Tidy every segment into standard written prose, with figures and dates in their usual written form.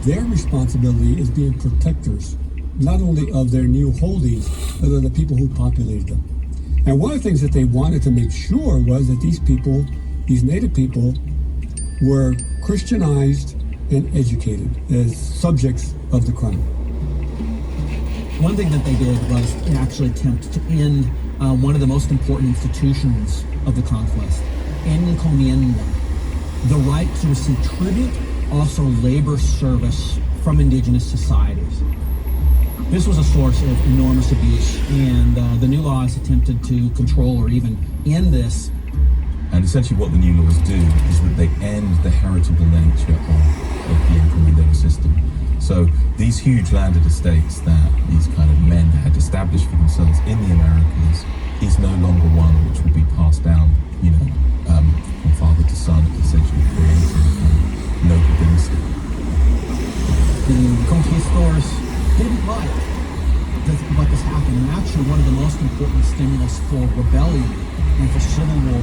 their responsibility is being protectors, not only of their new holdings, but of the people who populated them. And one of the things that they wanted to make sure was that these people, these native people, were Christianized and educated as subjects of the crown. One thing that they did was actually attempt to end one of the most important institutions of the conquest, encomienda, the right to receive tribute, also labor service from indigenous societies. This was a source of enormous abuse, and the new laws attempted to control or even end this. And essentially what the new laws do is that they end the heritable nature of the encomendero system. So these huge landed estates that these kind of men had established for themselves in the Americas is no longer one which will be passed down, from father to son, essentially creating a noble dynasty. The conquistadors didn't like what has happened, and actually one of the most important stimulus for rebellion and for civil war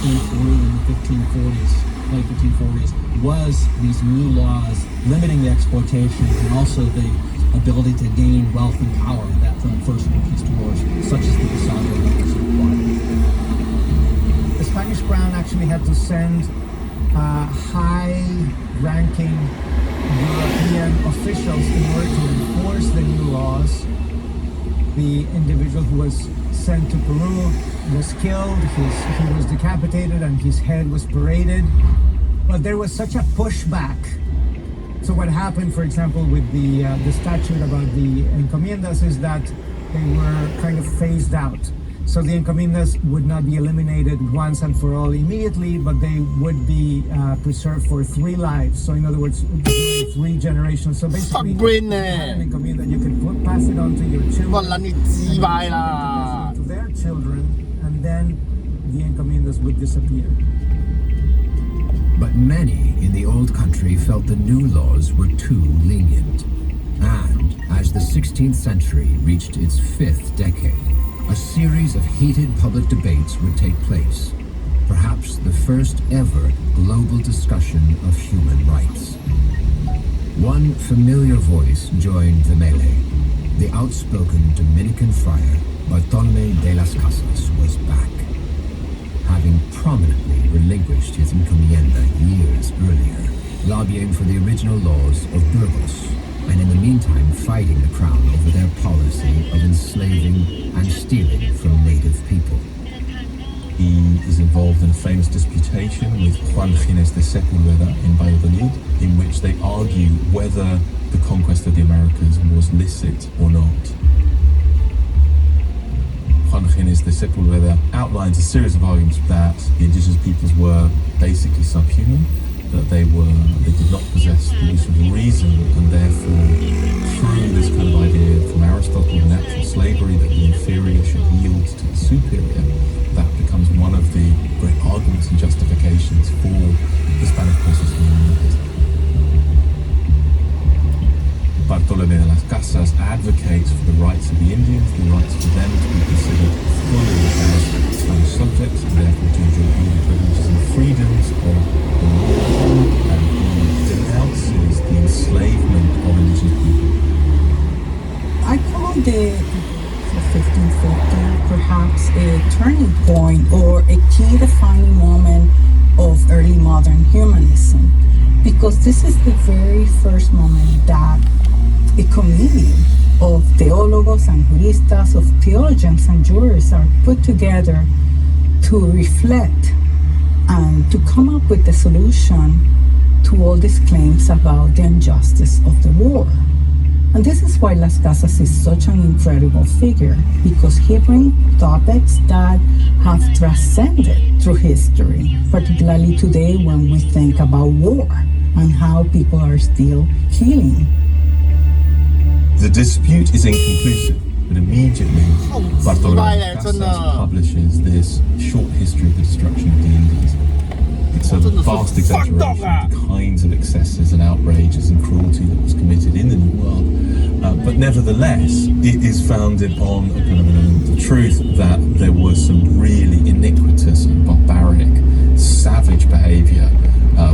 in Peru in the 1540s, late 1540s, was these new laws limiting the exploitation and also the ability to gain wealth and power that from first conquistadors, such as the Pizarro laws required. The Spanish crown actually had to send high-ranking European officials in order to enforce the new laws. The individual who was sent to Peru was killed, he was decapitated, and his head was paraded. But there was such a pushback. So what happened, for example, with the statute about the encomiendas is that they were kind of phased out. So the encomiendas would not be eliminated once and for all immediately, but they would be preserved for 3 lives. So in other words, during 3 generations. So basically, you had an encomienda, you could pass it on to your children, to their children, and then the encomiendas would disappear. But many in the old country felt the new laws were too lenient. And as the 16th century reached its 5th decade, a series of heated public debates would take place, perhaps the first ever global discussion of human rights. One familiar voice joined the melee. The outspoken Dominican friar Bartolomé de las Casas was back, having prominently relinquished his encomienda years earlier, lobbying for the original laws of Burgos, and in the meantime fighting the crown over their policy of enslaving and stealing from native people. He is involved in a famous disputation with Juan Gines de Sepúlveda in Valladolid, in which they argue whether the conquest of the Americas was licit or not. Juan Gines de Sepúlveda outlines a series of arguments that the indigenous peoples were basically subhuman, that they did not possess the use of reason, and therefore, through this kind of idea from Aristotle of natural slavery, that the inferior should yield to the superior, that becomes one of the great arguments and justifications for the Spanish process in the Americas. Bartolomé de las Casas advocates for the rights of the Indians, the rights for them to be considered fully as Spanish subjects, and therefore to enjoy all the privileges and freedoms of the law, and he denounces the enslavement of indigenous people. I call the 1550 perhaps a turning point or a key defining moment of early modern humanism, because this is the very first moment that a committee of theólogos and juristas, of theologians and jurists are put together to reflect and to come up with a solution to all these claims about the injustice of the war. And this is why Las Casas is such an incredible figure, because he brings topics that have transcended through history, particularly today when we think about war and how people are still healing. The dispute is inconclusive, but immediately Bartolomé de las Casas publishes this short history of the destruction of the Indies. It's a vast exaggeration of the kinds of excesses and outrages and cruelty that was committed in the New World. But nevertheless, it is founded on a kind of an element of truth that there was some really iniquitous and barbaric, savage behavior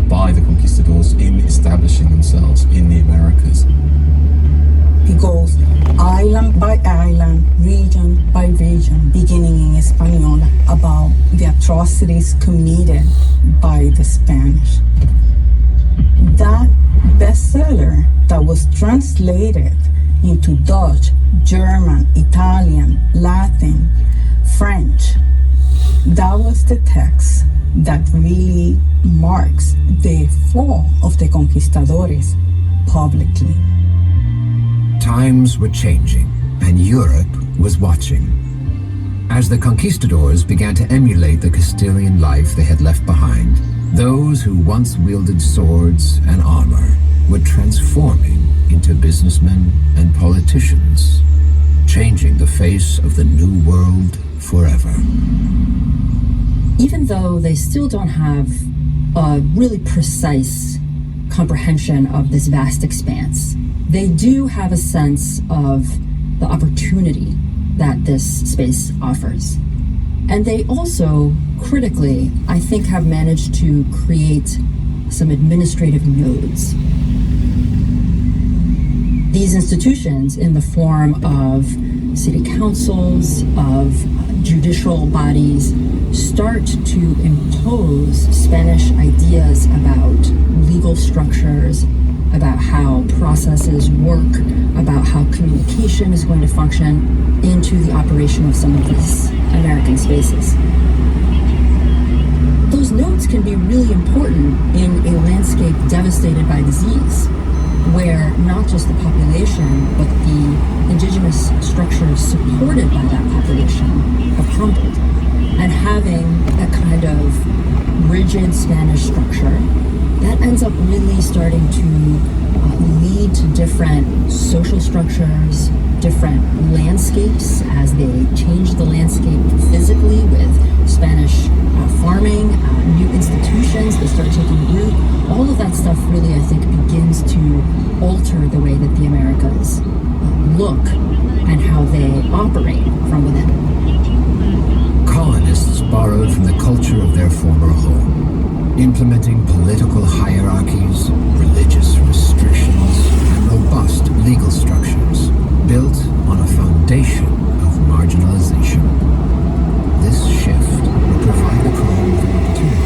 by the conquistadors in establishing themselves in the Americas. understand region by region, beginning in Española, about the atrocities committed by the Spanish. That bestseller that was translated into Dutch, German, Italian, Latin, French, that was the text that really marks the fall of the conquistadores publicly. Times were changing, and Europe was watching. As the conquistadors began to emulate the Castilian life they had left behind, those who once wielded swords and armor were transforming into businessmen and politicians, changing the face of the new world forever. Even though they still don't have a really precise comprehension of this vast expanse, they do have a sense of the opportunity that this space offers. And they also, critically, I think, have managed to create some administrative nodes. These institutions, in the form of city councils, of judicial bodies, start to impose Spanish ideas about legal structures, about how processes work, about how communication is going to function into the operation of some of these American spaces. Those nodes can be really important in a landscape devastated by disease, where not just the population, but the indigenous structures supported by that population have crumbled. And having a kind of rigid Spanish structure, that ends up really starting to lead to different social structures, different landscapes as they change the landscape physically with Spanish farming, new institutions that start taking root. All of that stuff really, I think, begins to alter the way that the Americas look and how they operate from within. Colonists borrowed from the culture of their former home, implementing political hierarchies, religious restrictions, and robust legal structures built on a foundation of marginalization. This shift would provide the colony with an opportunity,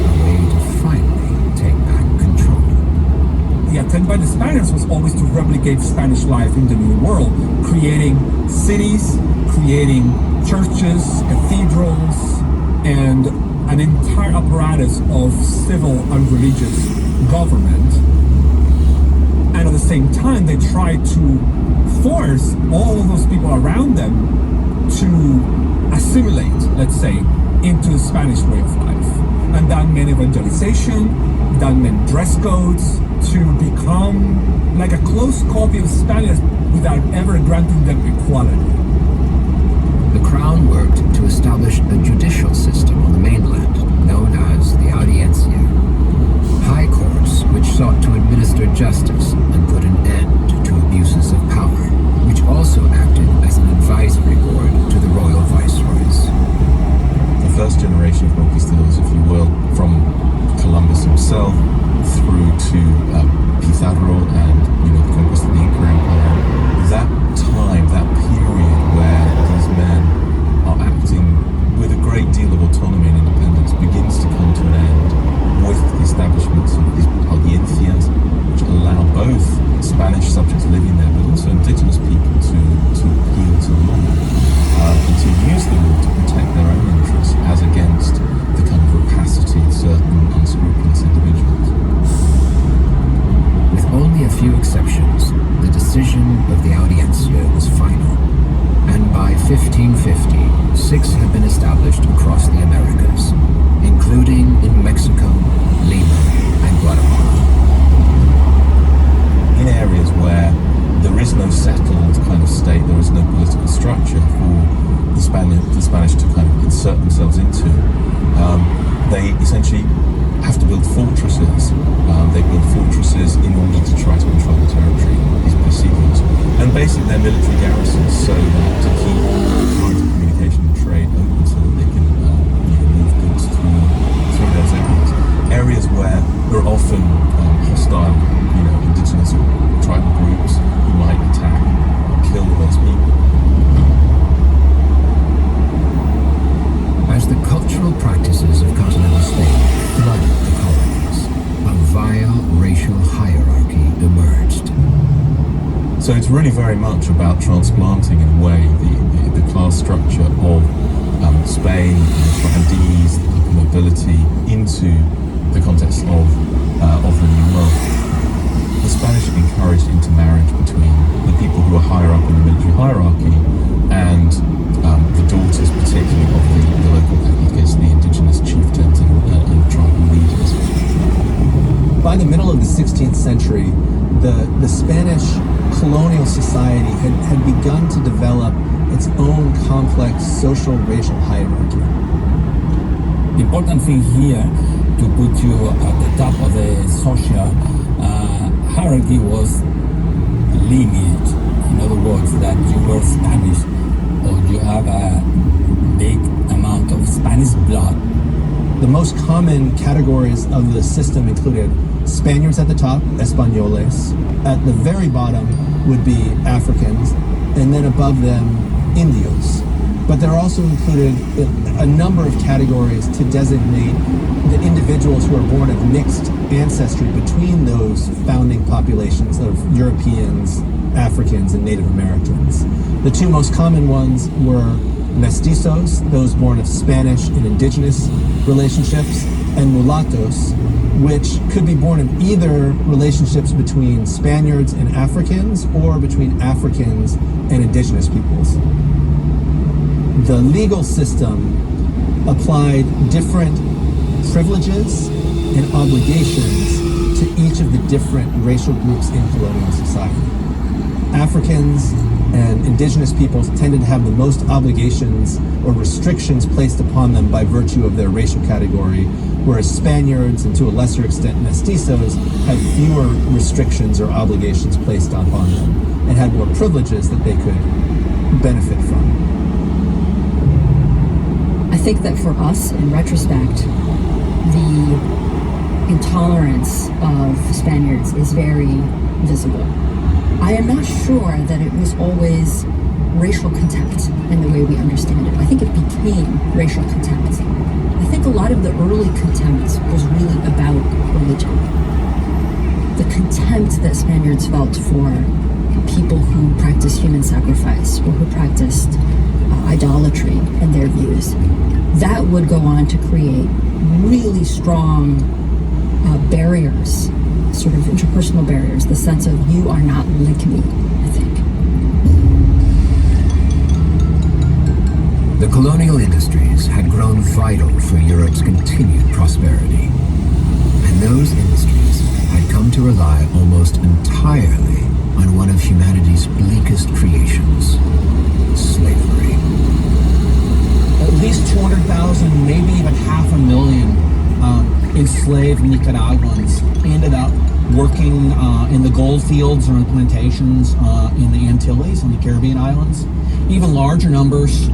a way to finally take back control. The attempt by the Spaniards was always to replicate Spanish life in the New World, creating cities, creating churches, cathedrals, and an entire apparatus of civil and religious government. And at the same time, they tried to force all of those people around them to assimilate, let's say, into the Spanish way of life. And that meant evangelization, that meant dress codes, to become like a close copy of Spaniards without ever granting them equality. The crown worked to establish a judicial system on the mainland known as the Audiencia. High courts which sought to administer justice and put an end to abuses of power, which also acted as an advisory board to the royal viceroys. The first generation of conquistadors, if you will, from Columbus himself through to Pizarro and the conquest of the Inca Empire, that time, that period where these men are acting with a great deal of autonomy and independence begins to come to an end with the establishments of these audiencias, which allow both Spanish subjects living there but also indigenous people to appeal to the law and to use the law to protect their own interests as against the kind of rapacity of certain unscrupulous individuals. With only a few exceptions, the decision of the Audiencia was final, and by 1550, 6 had been established across the Americas, including in Mexico, Lima, and Guatemala. In areas where there is no settled kind of state, there is no political structure for the Spanish to kind of insert themselves into, they essentially have to build fortresses. They build fortresses in order to try to control the territory, these presidios, and basically their military garrisons so that to keep lines of communication and trade open so that they can move goods through those areas. Areas where there are often hostile, indigenous or tribal groups who might attack or kill those people. So it's really very much about transplanting, in a way, the class structure of Spain and grandees, the nobility, into the context of the New World. The Spanish encouraged intermarriage between the people who are higher up in the military hierarchy and the daughters, particularly of the local caciques, the indigenous chieftains and tribal leaders. By the middle of the 16th century, the Spanish colonial society had begun to develop its own complex social racial hierarchy. The important thing here to put you at the top of the social hierarchy was lineage. In other words, that you were Spanish or you have a big amount of Spanish blood. The most common categories of the system included Spaniards at the top, Españoles. At the very bottom would be Africans, and then above them, Indios. But there also included a number of categories to designate the individuals who are born of mixed ancestry between those founding populations of Europeans, Africans, and Native Americans. The two most common ones were mestizos, those born of Spanish and indigenous relationships, and mulattos, which could be born of either relationships between Spaniards and Africans or between Africans and indigenous peoples. The legal system applied different privileges and obligations to each of the different racial groups in colonial society. Africans and indigenous peoples tended to have the most obligations or restrictions placed upon them by virtue of their racial category, whereas Spaniards, and to a lesser extent mestizos, had fewer restrictions or obligations placed upon them and had more privileges that they could benefit from. I think that for us, in retrospect, the intolerance of Spaniards is very visible. I am not sure that it was always racial contempt in the way we understand it. I think it became racial contempt. I think a lot of the early contempt was really about religion. The contempt that Spaniards felt for people who practiced human sacrifice or who practiced idolatry in their views, that would go on to create really strong barriers, sort of interpersonal barriers, the sense of you are not like me, I think. The colonial industries had grown vital for Europe's continued prosperity, and those industries had come to rely almost entirely on one of humanity's bleakest creations, slavery. At least 200,000, maybe even 500,000 enslaved Nicaraguans ended up working in the gold fields or in plantations in the Antilles, on the Caribbean islands. Even larger numbers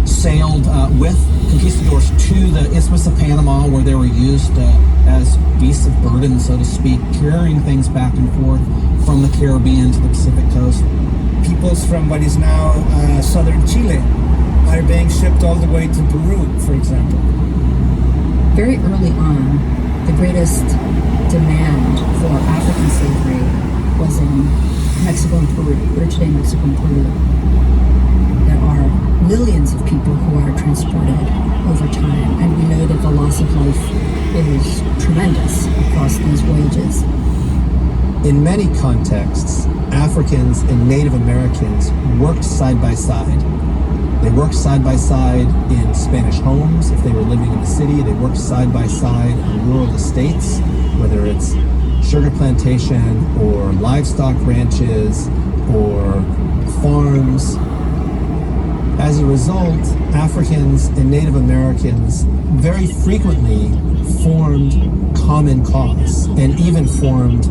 sailed with conquistadors to the Isthmus of Panama, where they were used as beasts of burden, so to speak, carrying things back and forth from the Caribbean to the Pacific coast. Peoples from what is now southern Chile are being shipped all the way to Peru, for example. Very early on, the greatest demand for African slavery was in Mexico and Peru, what are today Mexico and Peru. There are millions of people who are transported over time, and we know that the loss of life is tremendous across these voyages. In many contexts, Africans and Native Americans worked side by side. They worked side by side in Spanish homes. If they were living in the city, they worked side by side on rural estates, whether it's sugar plantation or livestock ranches or farms. As a result, Africans and Native Americans very frequently formed common cause and even formed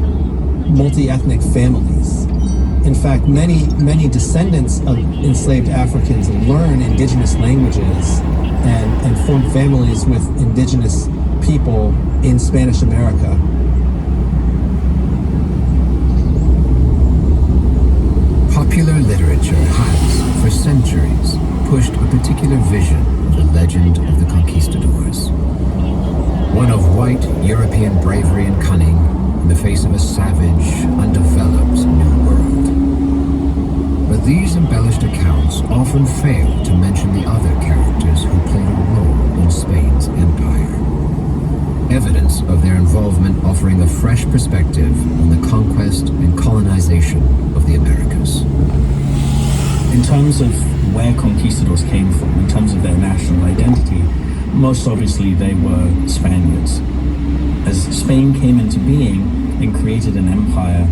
multi-ethnic families. In fact, many descendants of enslaved Africans learn indigenous languages and form families with indigenous people in Spanish America. Popular literature has, for centuries, pushed a particular vision of the legend of the conquistadors. One of white European bravery and cunning in the face of a savage, undeveloped New World. often fail to mention the other characters who played a role in Spain's empire. Evidence of their involvement offering a fresh perspective on the conquest and colonization of the Americas. In terms of where conquistadors came from, in terms of their national identity, most obviously they were Spaniards. As Spain came into being and created an empire,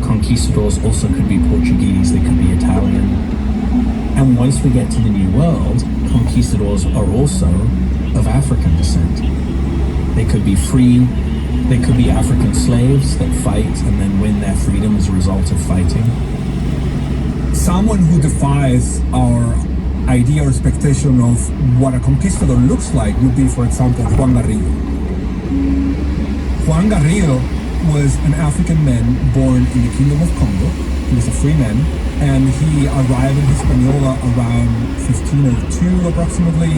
conquistadors also could be Portuguese, they could be Italian. And once we get to the New World, conquistadors are also of African descent. They could be free, they could be African slaves that fight and then win their freedom as a result of fighting. Someone who defies our idea or expectation of what a conquistador looks like would be, for example, Juan Garrido. Juan Garrido was an African man born in the Kingdom of Congo. He was a free man, and he arrived in Hispaniola around 1502 approximately,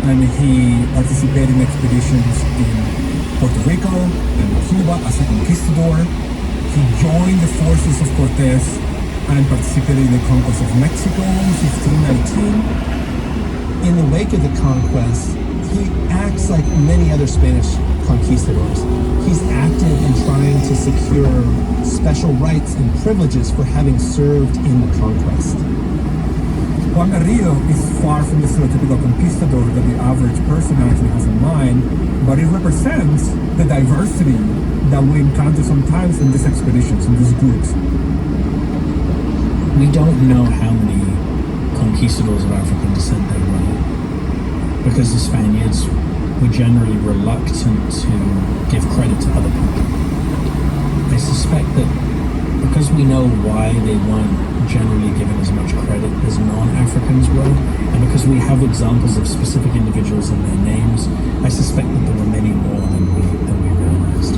and he participated in expeditions in Puerto Rico and Cuba as a conquistador. He joined the forces of Cortés and participated in the conquest of Mexico in 1519. In the wake of the conquest, he acts like many other Spanish conquistadors. He's active in trying to secure special rights and privileges for having served in the conquest. Juan Garrido is far from the stereotypical conquistador that the average person actually has in mind, but it represents the diversity that we encounter sometimes in these expeditions, in these groups. We don't know how many conquistadors of African descent there were, because the Spaniards were generally reluctant to give credit to other people. I suspect that because we know why they weren't generally given as much credit as non-Africans were, and because we have examples of specific individuals and their names, I suspect that there were many more than we realized.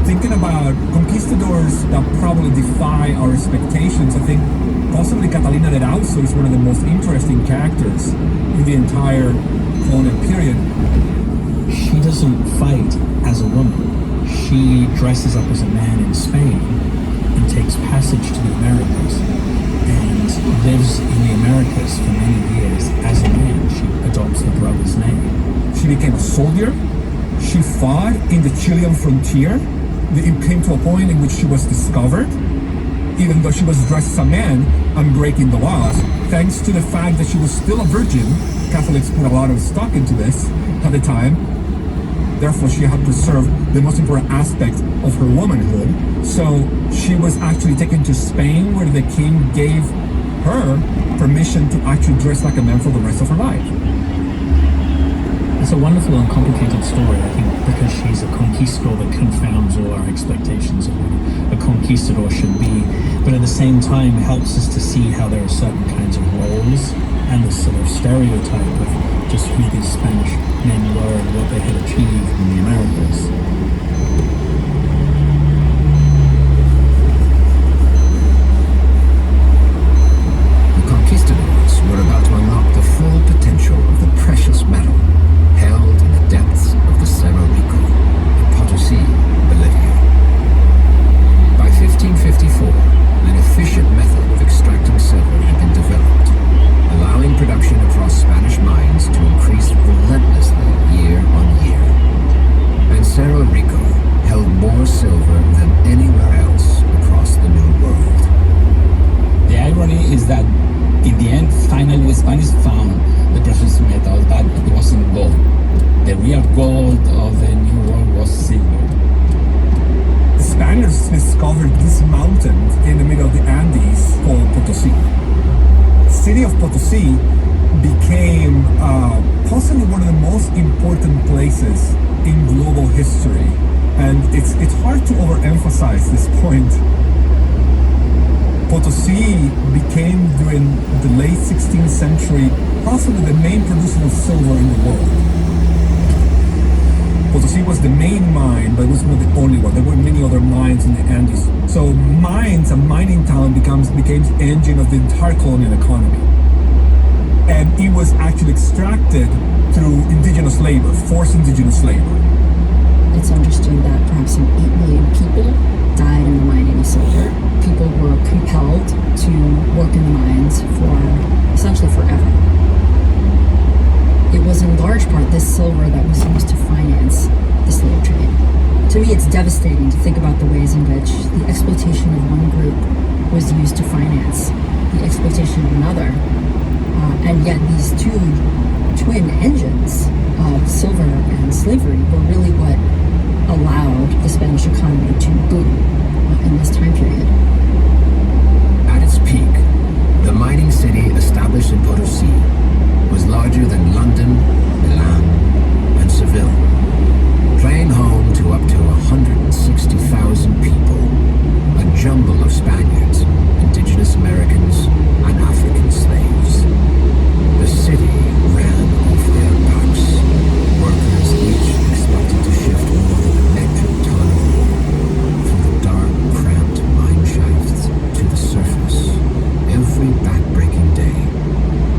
Thinking about conquistadors that probably defy our expectations, I think possibly Catalina de Erauso is one of the most interesting characters in the entire colonial period. She doesn't fight as a woman. She dresses up as a man in Spain and takes passage to the Americas and lives in the Americas for many years as a man. She adopts her brother's name. She became a soldier. She fought in the Chilean frontier. It came to a point in which she was discovered, even though she was dressed as a man and breaking the laws. Thanks to the fact that she was still a virgin, Catholics put a lot of stock into this at the time. Therefore, she had preserved the most important aspect of her womanhood. So she was actually taken to Spain, where the king gave her permission to actually dress like a man for the rest of her life. It's a wonderful and complicated story, I think, because she's a conquistador that confounds all our expectations of what a conquistador should be, but at the same time helps us to see how there are certain kinds of roles and the sort of stereotype of just who these Spanish men were and what they had achieved in the Americas. The conquistadors were about to unlock the full potential of the precious metal held in the depths of the Cerro Rico in Potosí, Bolivia. By 1554, an efficient method of extracting silver had been developed, allowing production across Spanish mines to increase relentlessly year on year. And Cerro Rico held more silver than anywhere else across the New World. The irony is that in the end, finally the Spanish found the precious metal, but it wasn't gold. The real gold of the New World was silver. The Spaniards discovered this mountain in the middle of the Andes called Potosí. The city of Potosí became possibly one of the most important places in global history. And it's hard to overemphasize this point. Potosí became, during the late 16th century, possibly the main producer of silver in the world. Potosí was the main mine, but it was not the only one. There were many other mines in the Andes. So mines, a mining town became the engine of the entire colonial economy. And it was actually extracted through indigenous labor, forced indigenous labor. It's understood that perhaps some 8 million people died in the mining of silver. People were compelled to work in the To me, it's devastating to think about the ways in which the exploitation of one group was used to finance the exploitation of another. And yet these two twin engines of silver and slavery were really what allowed the Spanish economy to boom in this time period. At its peak, the mining city established in Potosi was larger than London, Milan, and Seville, playing home to up to 160,000 people, a jumble of Spaniards, indigenous Americans, and African slaves. The city ran off their backs, workers each expected to shift more than a metric ton of ore through the dark, cramped mine shafts to the surface. Every back-breaking day,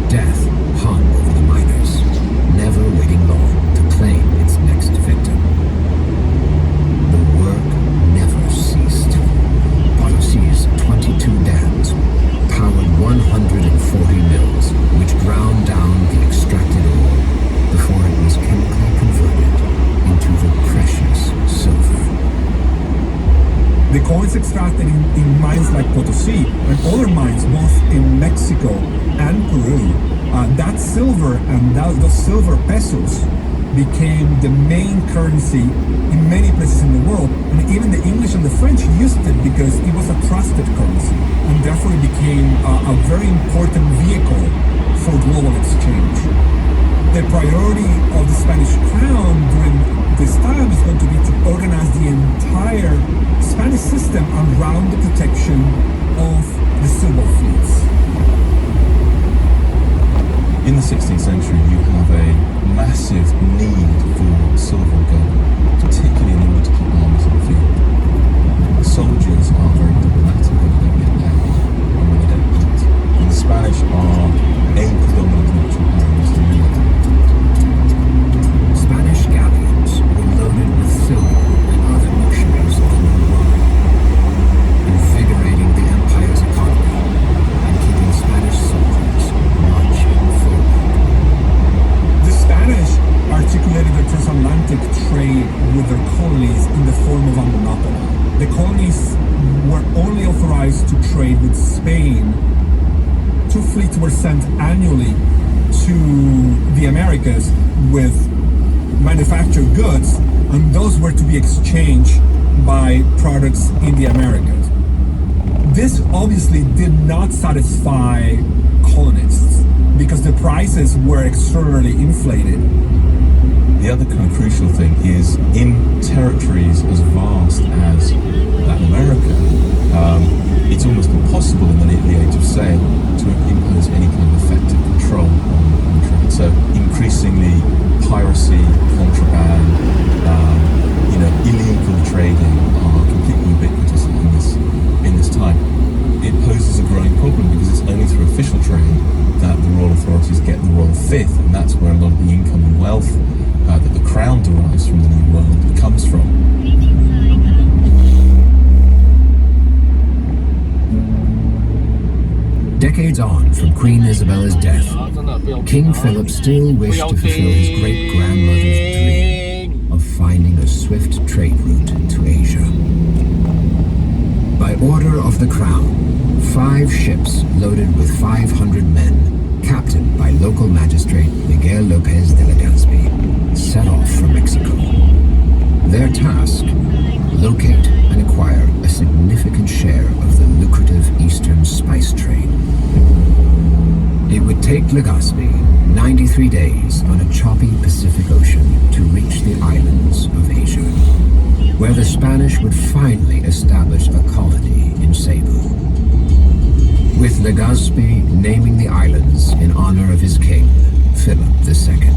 death hung over the miners, never waiting long to claim its next victim. The work never ceased. Potosi's 22 dams powered 140 mills, which ground down the extracted ore before it was chemically converted into the precious silver. The coins extracted in mines like Potosi and other mines both in Mexico and Peru, that silver and those silver pesos became the main currency in many places in the world, and even the English and the French used it because it was a trusted currency, and therefore it became a very important vehicle for global exchange. The priority of the Spanish crown during this time is going to be to organize the entire Spanish system around the protection of the silver fleets. In the 16th century, you have a massive need for silver and gold, particularly in order to keep armies in the field. Soldiers are very diplomatic when they don't get paid and when they don't eat. And the Spanish are a predominant military power in the world. Spanish galleons were loaded with silver and other luxuries of the New World, invigorating the empire's economy and keeping Spanish soldiers marching forward. The Spanish articulated their transatlantic trade with their colonies in the form of a monopoly. The colonies were only authorized to trade with Spain. 2 fleets were sent annually to the Americas with manufactured goods, and those were to be exchanged by products in the Americas. This obviously did not satisfy colonists because the prices were extraordinarily inflated. The other kind of crucial thing is in territories as vast as Latin America, it's almost impossible in the age of sail to impose any kind of effective control on trade. So increasingly piracy, contraband, illegal trading are completely ubiquitous in this time. It poses a growing problem because it's only through official trade that the royal authorities get the royal fifth, and that's where a lot of the income and wealth that the crown derives from the New World comes from. Decades on from Queen Isabella's death, King Philip still wished to fulfill his great-grandmother's dream of finding a swift trade route to Asia. By order of the crown, 5 ships loaded with 500 men, captained by local magistrate Miguel Lopez de Legazpi, set off for Mexico. Their task, locate and acquire a significant share of the lucrative eastern spice trade. It would take Legazpi 93 days on a choppy Pacific Ocean to reach the islands of Asia, where the Spanish would finally establish a colony in Cebu, with Legazpi naming the islands in honor of his king, Philip II.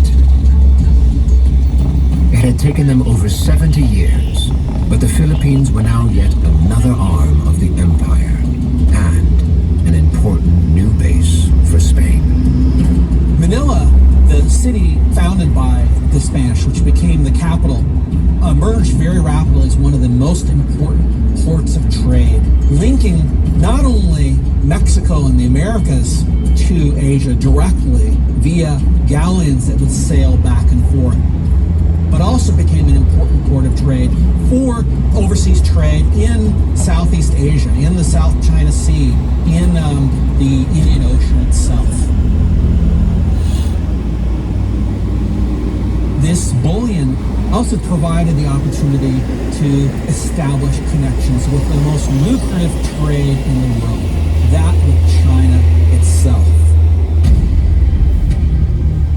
It had taken them over 70 years, but the Philippines were now yet another arm of the empire and an important new base for Spain. Manila, the city founded by the Spanish, which became the capital, emerged very rapidly as one of the most important ports of trade, linking not only Mexico and the Americas to Asia directly via galleons that would sail back and forth, but also became an important port of trade for overseas trade in Southeast Asia, in the South China Sea, in the Indian Ocean itself. This bullion also provided the opportunity to establish connections with the most lucrative trade in the world, that with China itself.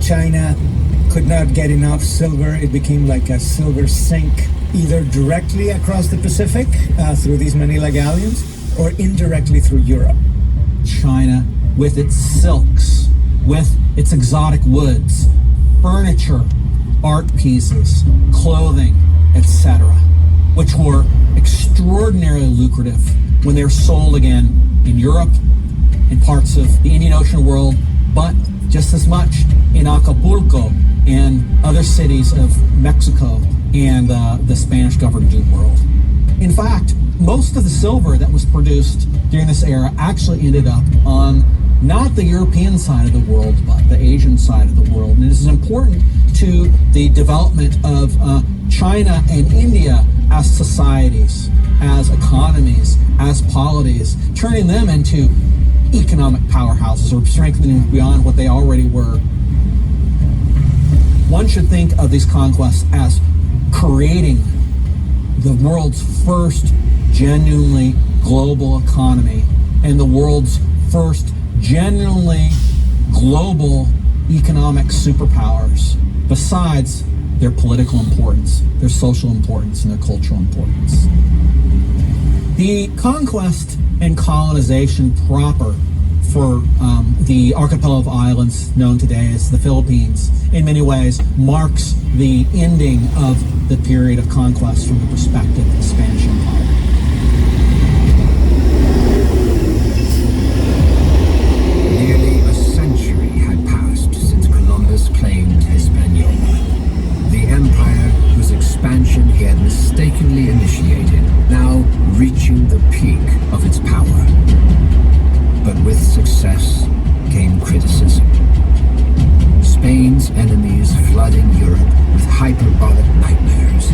China could not get enough silver. It became like a silver sink, either directly across the Pacific through these Manila galleons or indirectly through Europe. China, with its silks, with its exotic woods, furniture, art pieces, clothing, etc., which were extraordinarily lucrative when they were sold again in Europe, in parts of the Indian Ocean world, but just as much in Acapulco and other cities of Mexico and the Spanish-governed New World. In fact, most of the silver that was produced during this era actually ended up on not the European side of the world, but the Asian side of the world. And this is important to the development of China and India as societies, as economies, as polities, turning them into economic powerhouses or strengthening beyond what they already were. One should think of these conquests as creating the world's first genuinely global economy and the world's first genuinely global economic superpowers, besides their political importance, their social importance, and their cultural importance. The conquest and colonization proper for the archipelago of islands known today as the Philippines, in many ways, marks the ending of the period of conquest from the perspective of the Spanish Empire. Nearly a century had passed since Columbus claimed Hispaniola. The empire whose expansion he had mistakenly initiated, now reaching the peak of its power. But with success came criticism. Spain's enemies flooding Europe with hyperbolic nightmares.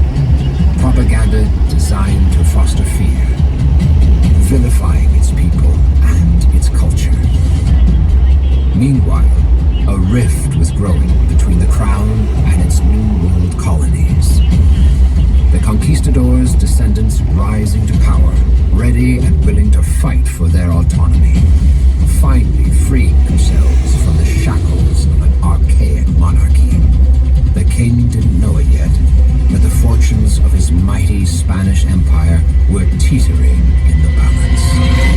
Propaganda designed to foster fear, vilifying its people and its culture. Meanwhile, a rift was growing between the crown and its New World colonies. The conquistadors' descendants rising to power, ready and willing to fight for their autonomy, finally freeing themselves from the shackles of an archaic monarchy. The king didn't know it yet, but the fortunes of his mighty Spanish empire were teetering in the balance.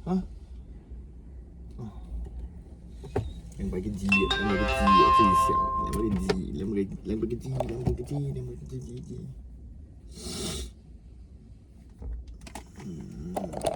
Hả? Lamborghini, Lamborghini，我自己想，Lamborghini。